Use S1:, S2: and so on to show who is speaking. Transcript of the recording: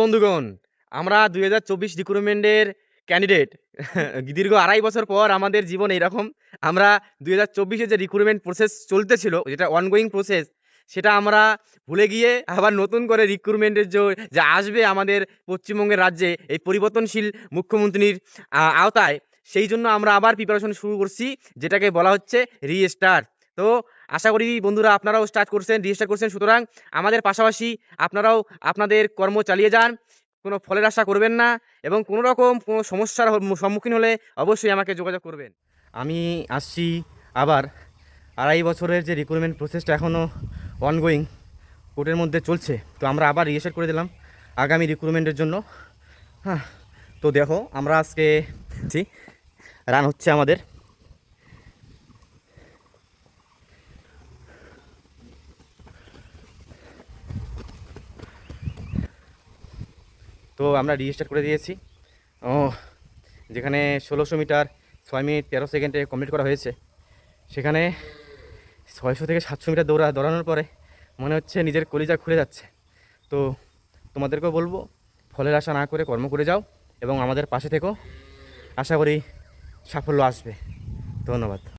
S1: বন্ধুগণ, আমরা 2024 রিক্রুটমেন্টের ক্যান্ডিডেট। দীর্ঘ 2.5 বছর পর আমাদের জীবন এইরকম। আমরা 2024-এ যে রিক্রুটমেন্ট প্রসেস চলতেছিল, যেটা অনগোয়িং প্রসেস, সেটা আমরা ভুলে গিয়ে আবার নতুন করে রিক্রুটমেন্টের যা আসবে আমাদের পশ্চিমবঙ্গের রাজ্যে এই পরিবর্তনশীল মুখ্যমন্ত্রীর আওতায়, সেই জন্য আমরা আবার প্রিপারেশন শুরু করছি, যেটাকে বলা হচ্ছে রিস্টার্ট। তো আশা করি বন্ধুরা আপনারাও রিস্টার্ট করছেন। সুতরাং আমাদের পাশাপাশি আপনারাও আপনাদের কর্ম চালিয়ে যান, কোনো ফলের আশা করবেন না, এবং কোনো রকম কোনো সমস্যার সম্মুখীন হলে অবশ্যই আমাকে যোগাযোগ করবেন। আমি আসছি আবার। 2.5 বছরের যে রিক্রুটমেন্ট প্রসেসটা এখনও অনগোয়িং, কোর্টের মধ্যে চলছে, তো আমরা আবার রিস্টার্ট করে দিলাম আগামী রিক্রুটমেন্টের জন্য। হ্যাঁ, তো দেখো আমরা আজকে রান হচ্ছে আমাদের। তো আমরা রিস্টার্ট করে দিয়েছি। ও, যেখানে 1600 মিটার 6 মিনিট 13 সেকেন্ডে কমপ্লিট করা হয়েছে, সেখানে 600 থেকে 700 মিটার দৌড়ানোর পরে মনে হচ্ছে নিজের কলিজা খুলে যাচ্ছে। তো তোমাদেরকেও বলবো, ফলের আশা না করে কর্ম করে যাও এবং আমাদের পাশে থেকো। আশা করি সাফল্য আসবে। ধন্যবাদ।